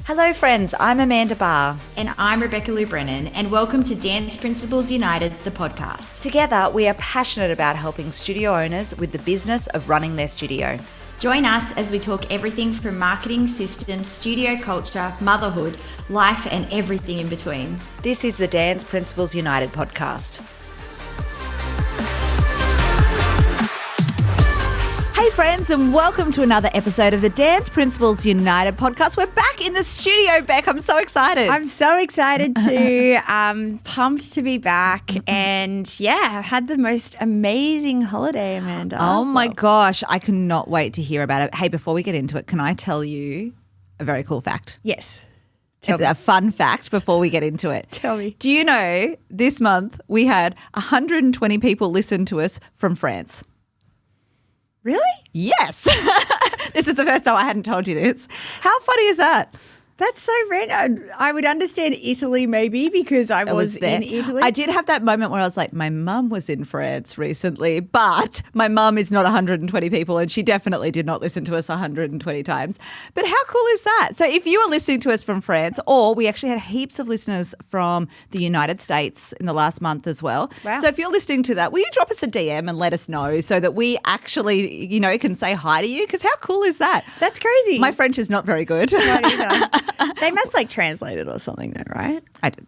Hello friends, I'm Amanda Barr. And I'm Rebecca Lou Brennan, and welcome to Dance Principles United, the podcast. Together, we are passionate about helping studio owners with the business of running their studio. Join us as we talk everything from marketing, systems, studio culture, motherhood, life, and everything in between. This is the Dance Principles United podcast. Hey friends, and welcome to another episode of the Dance Principles United podcast. We're back in the studio, Beck. I'm so excited. I'm so excited too. Pumped to be back, and yeah, I've had the most amazing holiday, Amanda. Oh my gosh, I cannot wait to hear about it. Hey, before we get into it, can I tell you a very cool fact? Yes. It's a fun fact before we get into it. Tell me. Do you know this month we had 120 people listen to us from France? Really? Yes. This is the first time I hadn't told you this. How funny is that? That's so random. I would understand Italy maybe because I was there. in Italy. I did have that moment where I was like, my mum was in France recently, but my mum is not 120 people and she definitely did not listen to us 120 times. But how cool is that? So if you are listening to us from France, or we actually had heaps of listeners from the United States in the last month as well. Wow. So if you're listening to that, will you drop us a DM and let us know so that we actually, can say hi to you? Because how cool is that? That's crazy. My French is not very good. Not either. They must translate it or something though, right?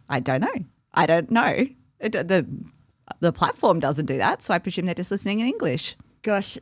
I don't know. I don't know. The platform doesn't do that, so I presume they're just listening in English. Gosh,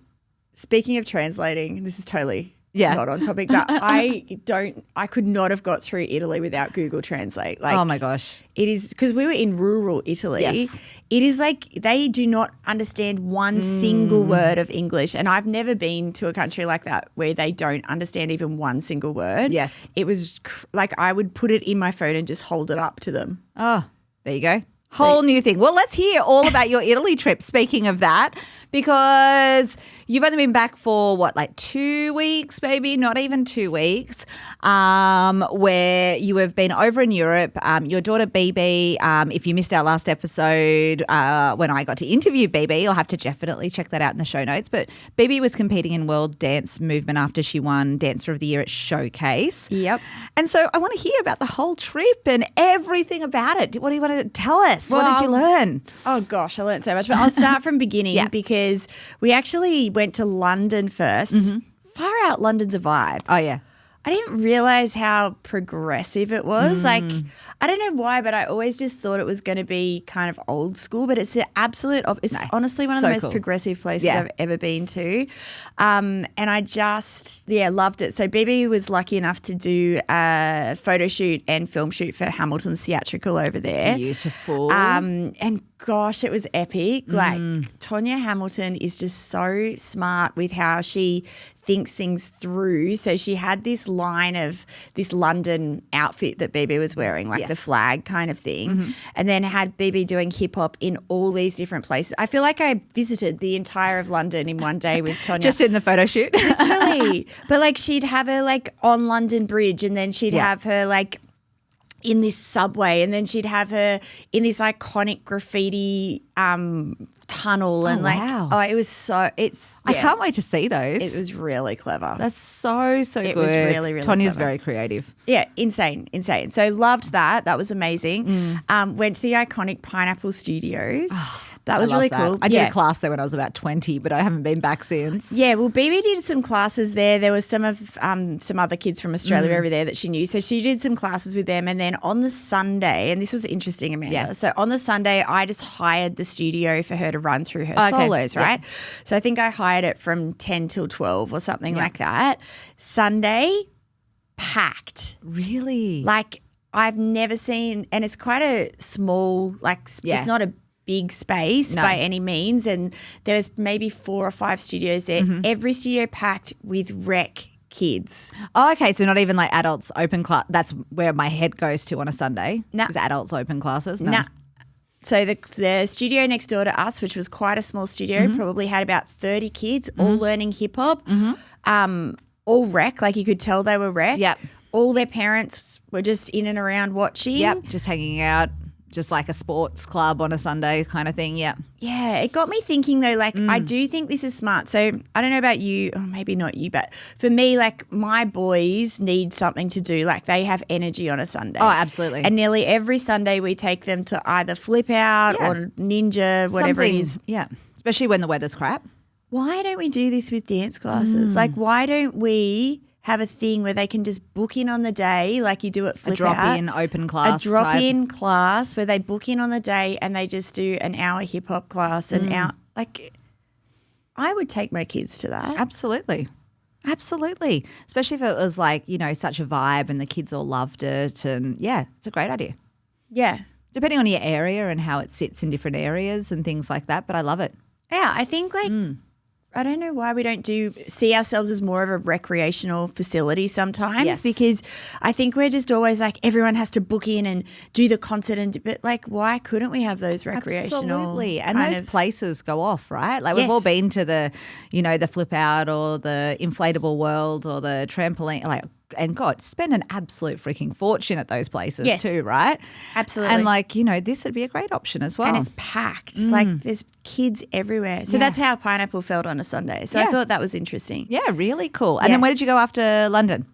speaking of translating, this is totally not on topic, but I could not have got through Italy without Google Translate. Oh my gosh. It is because we were in rural Italy. Yes. It is like they do not understand one single word of English. And I've never been to a country like that where they don't understand even one single word. Yes. It was like I would put it in my phone and just hold it up to them. Oh, there you go. Whole new thing. Well, let's hear all about your Italy trip, speaking of that, because you've only been back for 2 weeks, maybe, not even 2 weeks, where you have been over in Europe. Your daughter BeBe, if you missed our last episode when I got to interview BeBe, you'll have to definitely check that out in the show notes. But BeBe was competing in World Dance Movement after she won Dancer of the Year at Showcase. Yep. And so I want to hear about the whole trip and everything about it. What do you want to tell us? Well, what did you learn? Oh, gosh, I learned so much. But I'll start from beginning because we actually went to London first. Mm-hmm. Far out, London's a vibe. Oh, yeah. I didn't realize how progressive it was. Like, I don't know why, but I always just thought it was going to be kind of old school, but it's the absolute it's honestly one of the most progressive places I've ever been to. And I just, loved it. So BeBe was lucky enough to do a photo shoot and film shoot for Hamilton's theatrical over there. Beautiful. And gosh, it was epic. Like, Tonya Hamilton is just so smart with how she thinks things through. So she had this line of this London outfit that BeBe was wearing, like the flag kind of thing, and then had BeBe doing hip hop in all these different places. I feel like I visited the entire of London in one day with Tonya. Just in the photo shoot. Literally. But she'd have her on London Bridge, and then she'd have her in this subway, and then she'd have her in this iconic graffiti tunnel, and it was so I can't wait to see those. It was really clever. That's so good. It was really, really Tonya's clever. very creative. Yeah, insane. So loved that. That was amazing. Went to the iconic Pineapple Studios. That was really cool. I did a class there when I was about 20, but I haven't been back since. Yeah, well, BeBe did some classes there. There was some other kids from Australia over there that she knew. So she did some classes with them. And then on the Sunday, and this was interesting, Amanda. Yeah. So on the Sunday, I just hired the studio for her to run through her solos, right? Yeah. So I think I hired it from 10 till 12 or something like that. Sunday, packed. Really? I've never seen, and it's quite a small, it's not a big space by any means, and there's maybe 4 or 5 studios there. Every studio packed with rec kids. Oh, okay, so not even adults open class. That's where my head goes to on a Sunday. Is adults open classes? No. So the studio next door to us, which was quite a small studio, probably had about 30 kids all learning hip hop, all rec, you could tell they were rec. Yep. All their parents were just in and around watching. Yep, just hanging out. just like a sports club on a Sunday kind of thing. Yeah. Yeah, it got me thinking though, like I do think this is smart. So I don't know about you, or maybe not you, but for me, like my boys need something to do. Like they have energy on a Sunday. Oh, absolutely. And nearly every Sunday we take them to either flip out or ninja, whatever it is. Yeah, especially when the weather's crap. Why don't we do this with dance classes? Like why don't we have a thing where they can just book in on the day like you do at Flip Out. A drop-in open class A drop-in class where they book in on the day and they just do an hour hip-hop class, an hour. Like I would take my kids to that. Absolutely. Absolutely. Especially if it was like, you know, such a vibe and the kids all loved it. And yeah, it's a great idea. Yeah. Depending on your area and how it sits in different areas and things like that. But I love it. Yeah, I think like I don't know why we don't see ourselves as more of a recreational facility sometimes because I think we're just always like everyone has to book in and do the concert but like why couldn't we have those recreational? Absolutely. And those places go off, right? Like we've all been to the, you know, the Flip Out or the inflatable world or the trampoline, like, and God, spend an absolute freaking fortune at those places too, right? Absolutely. And like, you know, this would be a great option as well. And it's packed. Like there's kids everywhere. So that's how Pineapple felt on a Sunday. So I thought that was interesting. Yeah, really cool. And then where did you go after London?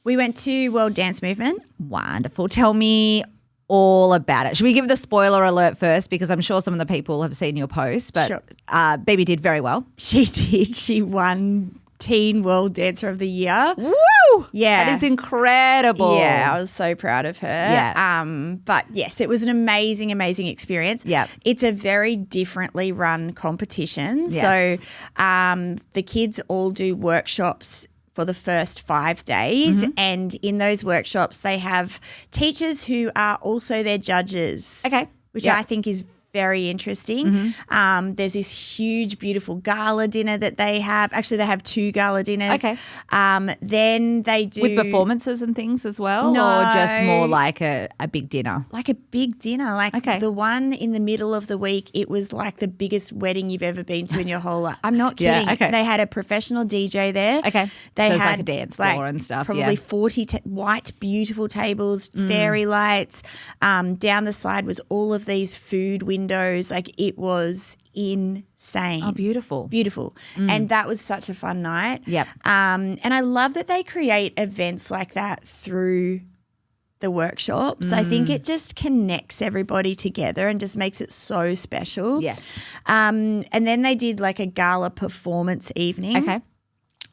We went to World Dance Movement. Wonderful. Tell me all about it. Should we give the spoiler alert first? Because I'm sure some of the people have seen your post, but BeBe did very well. She did. She won Teen World Dancer of the Year. Woo! Yeah. That is incredible. Yeah, I was so proud of her. Yeah. But yes, it was an amazing, amazing experience. Yeah. It's a very differently run competition. Yes. So the kids all do workshops for the first 5 days. And in those workshops, they have teachers who are also their judges. Okay. Which I think is very interesting. There's this huge, beautiful gala dinner that they have. Actually, they have 2 gala dinners. Okay. Then they do with performances and things as well, No. or just more like a big dinner? like a big dinner. Like the one in the middle of the week, it was like the biggest wedding you've ever been to in your whole life. I'm not kidding. Yeah, okay. They had a professional DJ there. Okay. They So it's had like a dance floor and stuff, Probably yeah. 40 white, beautiful tables, fairy lights. Down the side was all of these food windows. Like it was insane. Oh, beautiful. Beautiful. And that was such a fun night. Yep. And I love that they create events like that through the workshops. I think it just connects everybody together and just makes it so special. Yes. And then they did like a gala performance evening. Okay.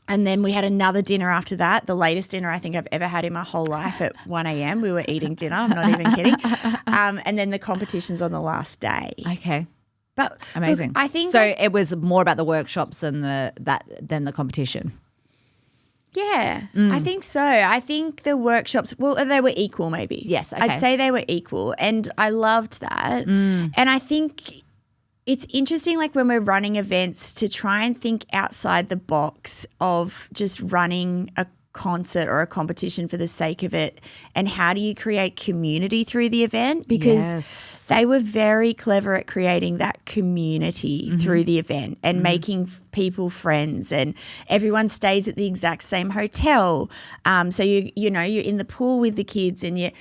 And then we had another dinner after that, the latest dinner I think I've ever had in my whole life at 1 a.m. We were eating dinner. I'm not even kidding. And then the competition's on the last day. Okay. But Amazing. Look, I think so. It was more about the workshops than the competition. Yeah, I think so. I think the workshops, well, they were equal maybe. Yes, okay. I'd say they were equal and I loved that. And I think it's interesting like when we're running events to try and think outside the box of just running a concert or a competition for the sake of it, and how do you create community through the event, because they were very clever at creating that community through the event and making people friends, and everyone stays at the exact same hotel, so you know you're in the pool with the kids and you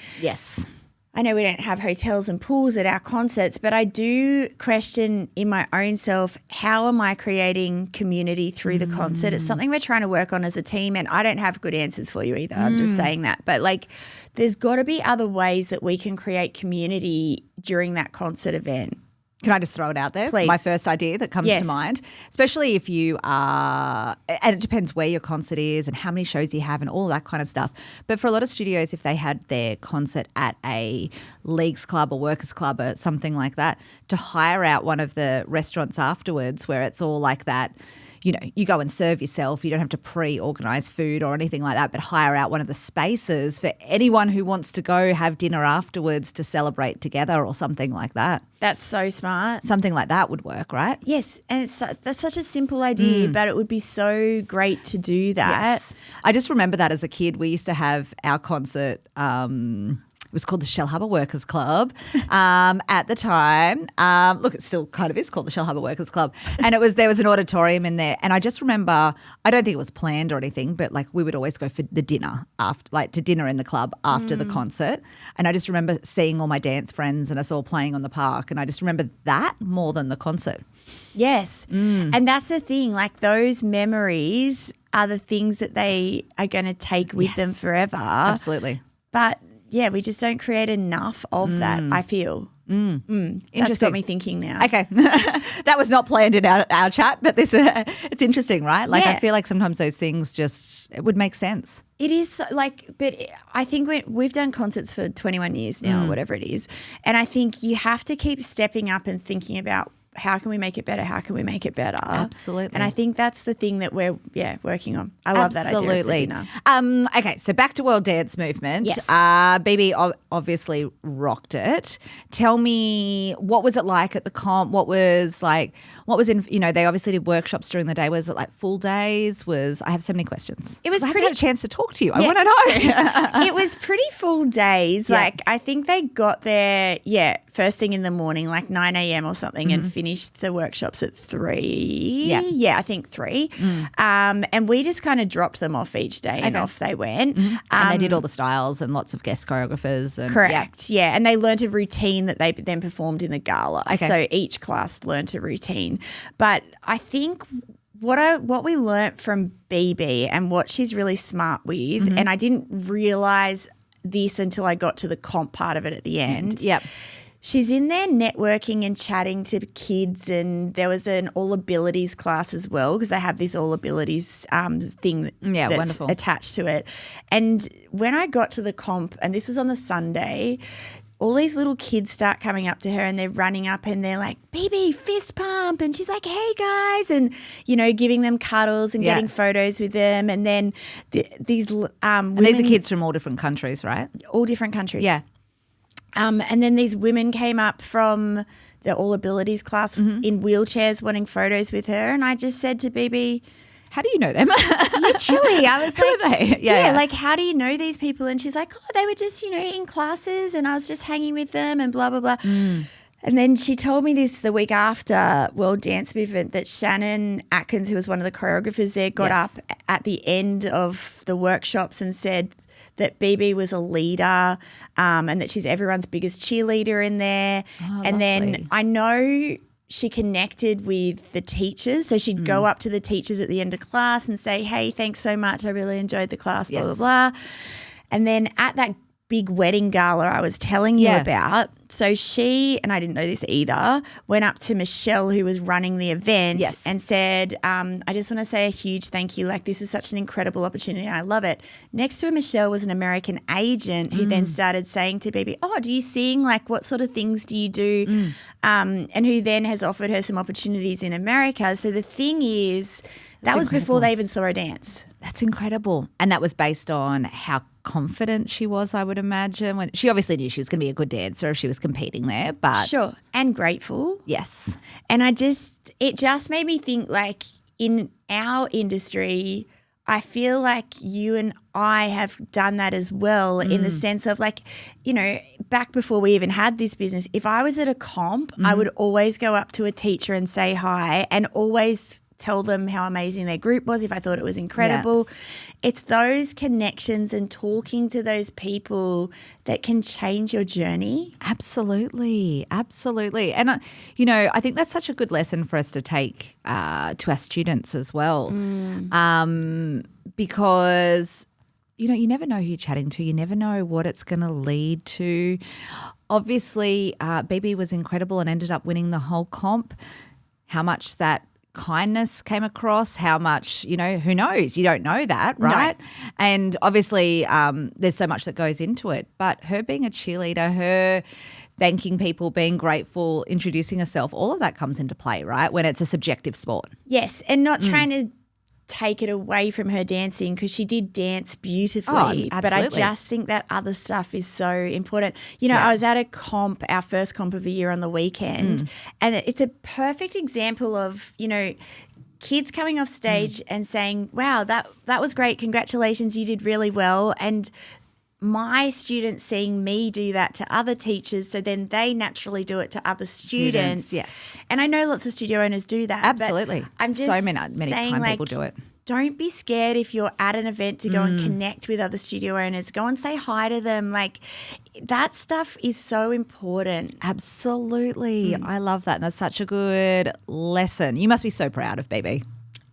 I know we don't have hotels and pools at our concerts, but I do question in my own self, how am I creating community through the concert? It's something we're trying to work on as a team, and I don't have good answers for you either. I'm just saying that. But like there's got to be other ways that we can create community during that concert event. Can I just throw it out there? Please. My first idea that comes to mind, especially if you are, and it depends where your concert is and how many shows you have and all that kind of stuff. But for a lot of studios, if they had their concert at a leagues club or workers club or something like that, to hire out one of the restaurants afterwards where it's all like that, you know, you go and serve yourself. You don't have to pre-organise food or anything like that, but hire out one of the spaces for anyone who wants to go have dinner afterwards to celebrate together or something like that. That's so smart. Something like that would work, right? Yes, and that's such a simple idea, but it would be so great to do that. Yes. I just remember that as a kid, we used to have our concert It was called the Shellharbour Workers Club at the time. Look, it still kind of is called the Shellharbour Workers Club. And there was an auditorium in there. And I just remember, I don't think it was planned or anything, but like we would always go for the dinner to dinner in the club after the concert. And I just remember seeing all my dance friends and us all playing on the park. And I just remember that more than the concert. Yes. And that's the thing, like those memories are the things that they are going to take with them forever. Absolutely. But yeah, we just don't create enough of that, I feel. That's got me thinking now. Okay. That was not planned in our chat, but it's interesting, right? Like I feel like sometimes those things it would make sense. It is but I think we've done concerts for 21 years now or whatever it is. And I think you have to keep stepping up and thinking about how can we make it better? How can we make it better? Absolutely. And I think that's the thing that we're working on. I love that idea of the dinner. Okay, so back to World Dance Movement. Yes. BeBe obviously rocked it. Tell me, what was it like at the comp? What was in, they obviously did workshops during the day. Was it like full days? I have so many questions. It was I haven't pretty. had a chance to talk to you. I want to know. It was pretty full days. Yeah. Like I think they got there, first thing in the morning, like 9 a.m. or something, and finished the workshops at 3. Yeah, I think 3. And we just kind of dropped them off each day and off they went. And they did all the styles and lots of guest choreographers. And, correct, yeah. And they learnt a routine that they then performed in the gala. Okay. So each class learnt a routine. But I think what we learnt from BeBe and what she's really smart with, and I didn't realise this until I got to the comp part of it at the end. Yep. She's in there networking and chatting to kids, and there was an all abilities class as well because they have this all abilities thing that's wonderful. Attached to it. And when I got to the comp, and this was on the Sunday, all these little kids start coming up to her and they're running up and they're like, BeBe, fist pump. And she's like, hey, guys. And, giving them cuddles and getting photos with them. And then these women. And these are kids from all different countries, right? All different countries. Yeah. And then these women came up from the all abilities class in wheelchairs wanting photos with her. And I just said to BeBe, how do you know them? Literally, I was Who are they? Yeah, like, how do you know these people? And she's like, they were just, in classes and I was just hanging with them and blah, blah, blah. And then she told me this the week after World Dance Movement that Shannon Atkins, who was one of the choreographers there, got up at the end of the workshops and said that BeBe was a leader and that she's everyone's biggest cheerleader in there. Oh, and lovely. then I know she connected with the teachers. So she'd go up to the teachers at the end of class and say, hey, thanks so much. I really enjoyed the class, blah, blah, blah. And then at that big wedding gala I was telling you about, so she, and I didn't know this either, went up to Michelle, who was running the event, and said, I just want to say a huge thank you. Like, this is such an incredible opportunity. I love it. Next to Michelle was an American agent who then started saying to BeBe, do you sing? Like, what sort of things do you do? And who then has offered her some opportunities in America. So the thing is, that was before they even saw her dance. That's incredible. And that was based on how confident she was, I would imagine. When she obviously knew she was going to be a good dancer if she was competing there, but sure, and grateful. Yes. And it just made me think, like, in our industry, I feel like you and I have done that as well in the sense of, like, back before we even had this business, if I was at a comp, I would always go up to a teacher and say hi and always tell them how amazing their group was if I thought it was incredible. Yeah. It's those connections and talking to those people that can change your journey. Absolutely. Absolutely. And, I think that's such a good lesson for us to take to our students as well because, you never know who you're chatting to. You never know what it's going to lead to. Obviously, BeBe was incredible and ended up winning the whole comp. How much that kindness came across, how much, who knows? You don't know that, right? No. And obviously there's so much that goes into it. But her being a cheerleader, her thanking people, being grateful, introducing herself, all of that comes into play, right, when it's a subjective sport. Yes, and not trying to take it away from her dancing because she did dance beautifully. But I just think that other stuff is so important. I was at a comp, our first comp of the year on the weekend, and it's a perfect example of, kids coming off stage and saying, wow, that was great. Congratulations, you did really well. And my students seeing me do that to other teachers, so then they naturally do it to other students. Yes. And I know lots of studio owners do that. Absolutely. But I'm just so many saying, kind like, people do it. don't be scared if you're at an event to go and connect with other studio owners. Go and say hi to them. Like, that stuff is so important. Absolutely. I love that. And that's such a good lesson. You must be so proud of BeBe.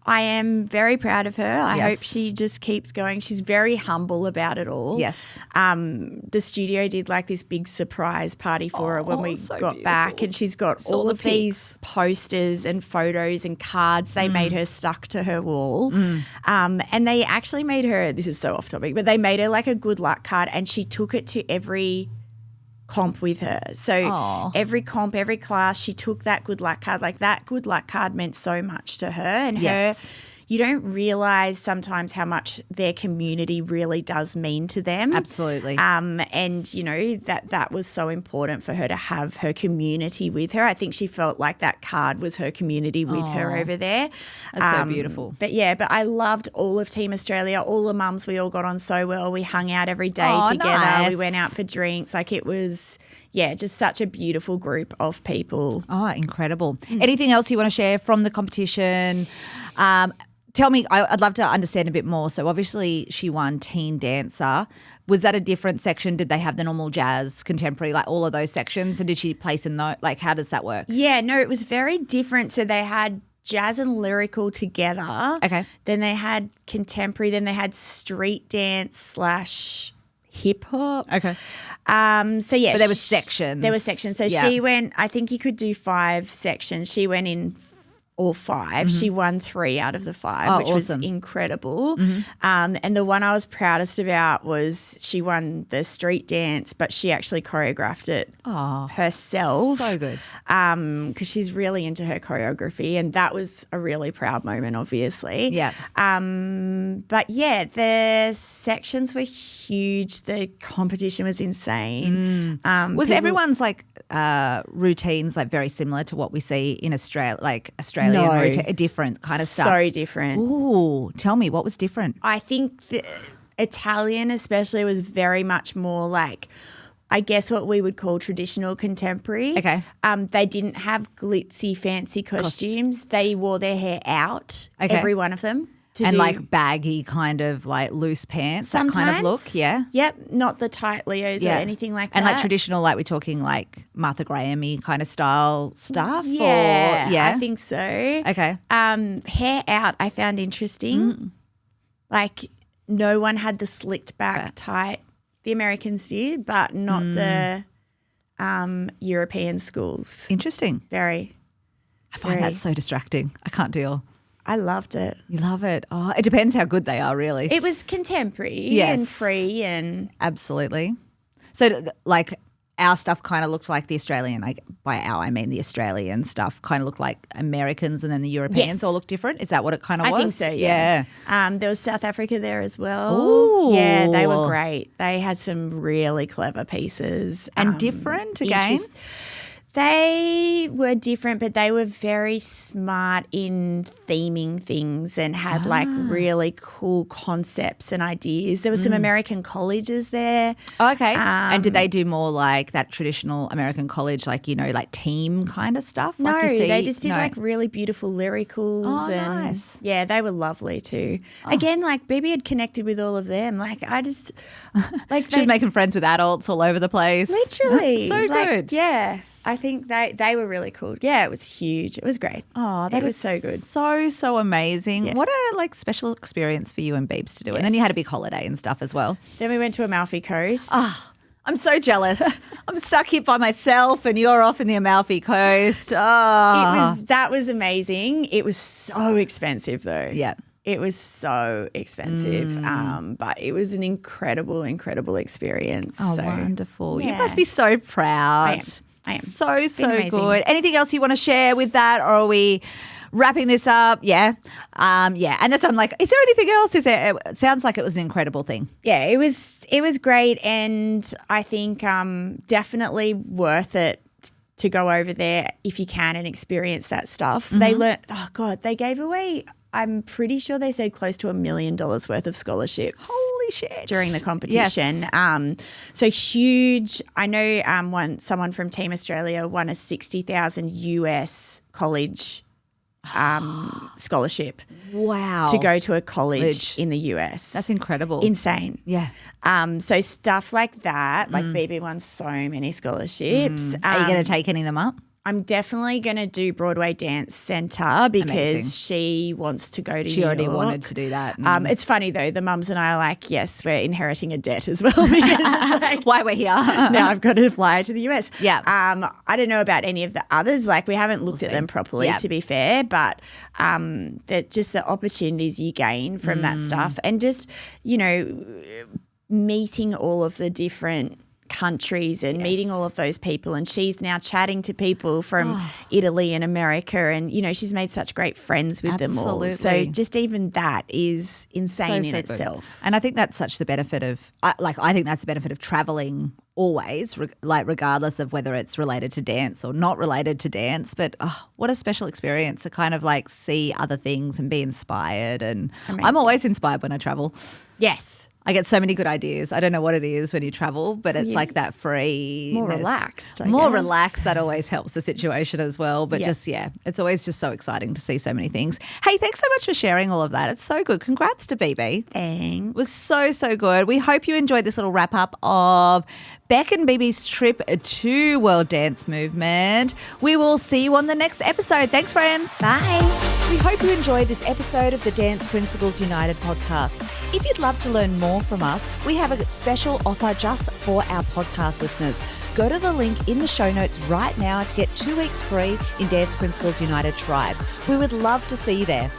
I am very proud of her. I Yes. hope she just keeps going. She's very humble about it all. Yes. The studio did like this big surprise party for her when we so got back, and she's got all the of these posters and photos and cards they made her stuck to her wall. And they actually made her, this is so off topic, but they made her like a good luck card, and she took it to every comp with her. So every comp, every class, she took that good luck card. Like, that good luck card meant so much to her, and Yes. you don't realize sometimes how much their community really does mean to them. Absolutely. And you know, that was so important for her to have her community with her. I think she felt like that card was her community with her over there. That's so beautiful. But I loved all of Team Australia, all the mums. We all got on so well. We hung out every day together. Nice. We went out for drinks. Like, it was, just such a beautiful group of people. Oh, incredible. Anything else you want to share from the competition? Tell me, I'd love to understand a bit more. So obviously she won Teen Dancer. Was that a different section? Did they have the normal jazz, contemporary, like all of those sections? And did she place in those? Like, how does that work? Yeah, no, it was very different. So they had jazz and lyrical together. Okay. Then they had contemporary. Then they had street dance / hip hop. Okay. So yeah. But there were sections. There were sections. So Yeah. she went, I think you could do 5 sections. She went in all 5. She won 3 out of the 5, which awesome. was incredible. And the one I was proudest about was she won the street dance, but she actually choreographed it herself. So good. Because she's really into her choreography, and that was a really proud moment, obviously. Yeah. But yeah, the sections were huge. The competition was insane. Was everyone's like routines like very similar to what we see in Australia, like Australian No. routine, different kind of stuff? So different. Ooh, tell me, what was different? I think the Italian especially was very much more like, I guess, what we would call traditional contemporary. Okay. They didn't have glitzy, fancy costumes. They wore their hair out, Okay. every one of them. And like baggy kind of like loose pants, that kind of look, yeah? Yep, not the tight Leos or anything like that. And like traditional, like we're talking like Martha Graham-y kind of style stuff? Yeah, Or, yeah? I think so. Okay. Hair out I found interesting. Like, no one had the slicked back tight. The Americans did, but not the European schools. Interesting. Very. I find that so distracting. I can't deal. I loved it. You love it. Oh, it depends how good they are, really. It was contemporary Yes. and free and Absolutely. So like our stuff kind of looked like the Australian, like by our I mean the Australian stuff kind of looked like Americans, and then the Europeans Yes. all look different. Is that what it kind of was? I think so, yeah. There was South Africa there as well. Ooh. Yeah, they were great. They had some really clever pieces. And different again? They were different, but they were very smart in theming things and had like really cool concepts and ideas. There were some American colleges there. Oh, okay. And did they do more like that traditional American college, like, you know, like team kind of stuff? No, like you see? they just did No. like really beautiful lyricals. Oh, and nice. yeah, they were lovely too. Again, like BeBe had connected with all of them. Like, I just like She's making friends with adults all over the place. literally So like, good. Yeah. I think they were really cool. Yeah, it was huge. It was great. Oh, that was is so good. So amazing. Yeah. What a like special experience for you and Beebs to do. And then you had a big holiday and stuff as well. Then we went to Amalfi Coast. I'm so jealous. I'm stuck here by myself and you're off in the Amalfi Coast. Oh. That was amazing. It was so expensive though. Yeah. It was so expensive. But it was an incredible experience. Oh, so, wonderful. You yeah. must be so proud. I am. So been amazing. good. Anything else you want to share with that, or are we wrapping this up? Yeah. Yeah. And that's, I'm like, is there anything else? It sounds like it was an incredible thing. Yeah, it was great, and I think definitely worth it to go over there if you can and experience that stuff. They learned, they gave away, I'm pretty sure they said close to $1 million worth of scholarships. Holy shit. During the competition. Yes. So huge. I know someone from Team Australia won a 60,000 US college scholarship. Wow. To go to a college in the US. That's incredible. Insane. Yeah. So stuff like that, like BeBe won so many scholarships. Are you going to take any of them up? I'm definitely going to do Broadway Dance Centre because Amazing. she wants to go to She New already York. wanted to do that. It's funny though, the mums and I are like, yes, we're inheriting a debt as well because it's like, Why we're here. now I've got to fly to the US. Yeah. I don't know about any of the others. Like we haven't looked at them properly, to be fair, but just the opportunities you gain from that stuff and just, meeting all of the different countries and meeting all of those people, and she's now chatting to people from Italy and America, and she's made such great friends with them all. So just even that is insane in itself. And I think that's such the benefit of I think that's the benefit of traveling always, regardless of whether it's related to dance or not related to dance. But what a special experience to kind of like see other things and be inspired. And I'm always inspired when I travel. Yes. I get so many good ideas. I don't know what it is when you travel, but it's like that free, more relaxed. I more guess. relaxed. That always helps the situation as well. But it's always just so exciting to see so many things. Hey, thanks so much for sharing all of that. It's so good. Congrats to BeBe. Thanks. It was so, so good. We hope you enjoyed this little wrap up of Beck and BeBe's trip to World Dance Movement. We will see you on the next episode. Thanks, friends. Bye. We hope you enjoyed this episode of the Dance Principles United podcast. If you'd love to learn more from us, we have a special offer just for our podcast listeners. Go to the link in the show notes right now to get 2 weeks free in Dance Principles United Tribe. We would love to see you there.